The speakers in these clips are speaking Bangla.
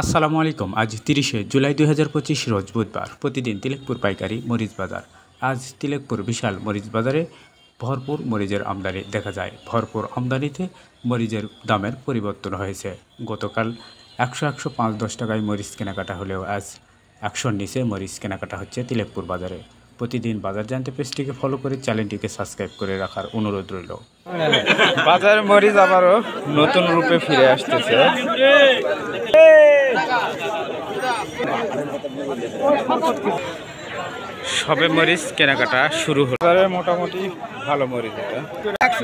আসসালামু আলাইকুম। আজ 30শে জুলাই 2025 রোজ বুধবার। প্রতিদিন তিলেকপুর পাইকারি মরিচ বাজার। আজ তিলেকপুর বিশাল মরিচ বাজারে ভরপুর মরিচের আমদানি দেখা যায়। ভরপুর আমদানিতে মরিচের দামের পরিবর্তন হয়েছে। গতকাল 100-105-10 টাকায় মরিচ কেনাকাটা হলেও আজ 100-র নিচে মরিচ কেনাকাটা হচ্ছে তিলেকপুর বাজারে। প্রতিদিন বাজার জানতে পেজটিকে ফলো করে চ্যানেলটিকে সাবস্ক্রাইব করে রাখার অনুরোধ রইল। বাজার মরিচ আবারও নতুন রূপে ফিরে আসতেছে। সবে মরিচ কেনাকাটা শুরু হলো। বাজারে মোটামুটি ভালো মরিচ এটা।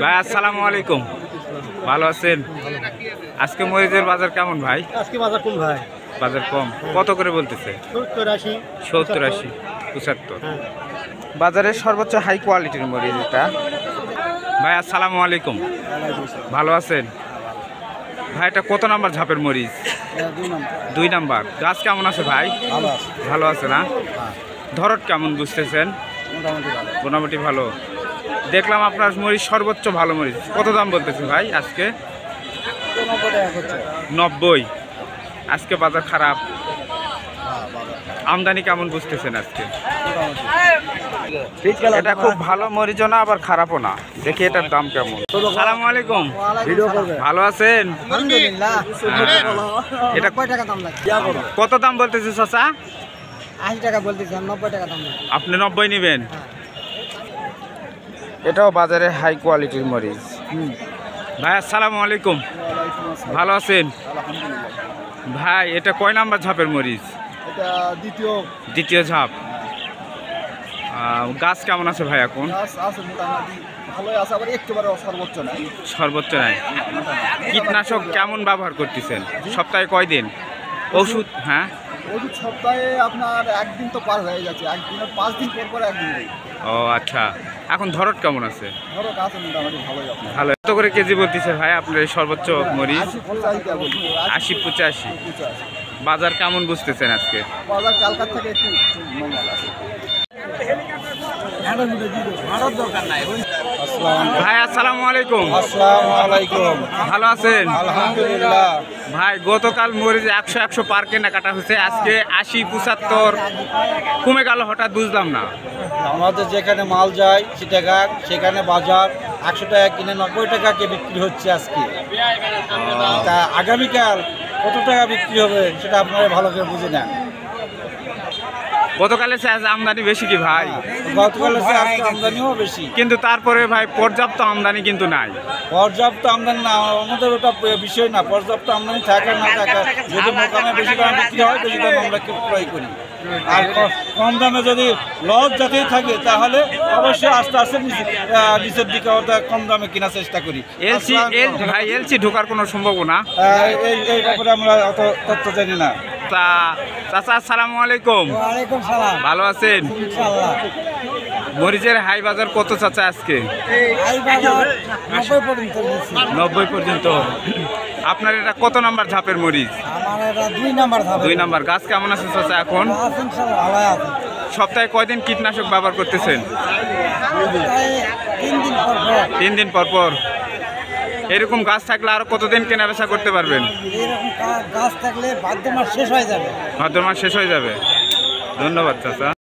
ভাই আসসালামু আলাইকুম, ভালো আছেন? আজকে মরিচের বাজার কেমন ভাই? আজকে বাজার কম ভাই। বাজার কম কত করে বলতেছে? 70-80 75। বাজারে সর্বোচ্চ হাই কোয়ালিটির মরিচ এটা। ভাই আসসালামু আলাইকুম, ভালো আছেন? ভাই এটা কত নাম্বার ঝাপের মরিচ? 2 নাম্বার। গাছ কেমন আছে ভাই? ভালো আছে না? ধরত কেমন বুঝতেছেন? মোটামুটি ভালো। দেখলাম আপনার মরিচ সর্বোচ্চ ভালো মরিচ। কত দাম বলতেছে ভাই আজকে? 90। আজকে বাজার খারাপ। আমদানি কেমন বুঝতেছেন আজকে? এটা খুব ভালো মরিচও না আবার খারাপও না। দেখি এটার দাম কেমন। আসসালামু আলাইকুম, ভালো আছেন? এটা কত দাম বলতেছে চাচা? 80 টাকা বলতেছে, 90 টাকা দাম। আপনি 90 নেবেন? এটাও বাজারে হাই কোয়ালিটির মরিচ। ভাই আসসালামু আলাইকুম, ভালো আছেন? ভাই এটা কয় নাম্বার ঝাপের মরিচ? এটা দ্বিতীয় ঝাপ। গাছ কেমন আছে ভাই এখন? আছে মোটামুটি ভালোই আছে, আবার একেবারে সর্বোচ্চ নাই। সর্বোচ্চ নাই। কীটনাশক কেমন ব্যবহার করতেছেন? সপ্তাহে কয় দিন ওষুধ? হ্যাঁ, ওষুধ সপ্তাহে আপনার একদিন তো পার হয়ে যাচ্ছে, একদিনের 5 দিন পর একদিন। ও আচ্ছা। এখন ধরত কেমন আছে? ধরো গাছ মোটামুটি ভালোই আছে। ভালো। কত করে কেজি বলতেছে ভাই আপনার এই সর্বোচ্চ মরিচ? 80-85। বাজার কেমন বুঝতেছেন আজকে? বাজার কালকার থেকে একটু নরমাল আছে। ভাই আসসালামু আলাইকুম। আসসালামু আলাইকুম। ভালো আছেন? আলহামদুলিল্লাহ। ভাই গতকাল মরিচ 100-100 পার কেনাকাটা হচ্ছে, আজকে 80-75 কমে গেল হঠাৎ, বুঝলাম না। আমাদের যেখানে মাল যায় চিটাগাং, সেখানে বাজার 100 টাকা কিনে 90 টাকাকে বিক্রি হচ্ছে আজকে। তা আগামীকাল কত টাকা বিক্রি হবে সেটা আপনারা ভালো করে বুঝে নেন। গতকালে আমদানি বেশি কি ভাই? গতকালের চেয়ে আজকে আমদানিও বেশি, কিন্তু তারপরে ভাই পর্যাপ্ত আমদানি কিন্তু নাই। পর্যাপ্ত আমদানি না, আমাদের ওটা বিষয় না। পর্যাপ্ত আমদানি থাকে না থাকে, যদি মোকামে বেশি দামে বিক্রি হয় বেশি দামে আমরা ক্রয় করি। আর কম দামে যদি লস যাতেই থাকে তাহলে অবশ্যই আস্তে আস্তে নিচের দিকে ওটা কম দামে কেনার চেষ্টা করি। এলসি ঢোকার কোনো সম্ভাবনা? এই ব্যাপারে আমরা অত তথ্য জানি না। চাচা আসসালামু আলাইকুম। ওয়ালাইকুম সালাম। ভালো আছেন? ইনশাআল্লাহ। মরিচের হাই বাজার কত চাচা আজকে? এই বাজার 90 পর্যন্ত দিচ্ছি। 90 পর্যন্ত। আপনার এটা কত নাম্বার ঝাপের মরিচ? আমার এটা 2 নাম্বার ধাপ। 2 নাম্বার। গাছ কেমন আছে চাচা এখন? আছে ইনশাআল্লাহ ভালো আছে। সপ্তাহে কয়দিন কীটনাশক ব্যবহার করতেছেন? 3 দিন পর পর। 3 দিন পর পর। এরকম গাছ থাকলে আরো কতদিন কেনা বেচা করতে পারবেন? এরকম গাছ থাকলে ভাদ্র মাস শেষ হয়ে যাবে। ভাদ্র মাস শেষ হয়ে যাবে। ধন্যবাদ চাচা।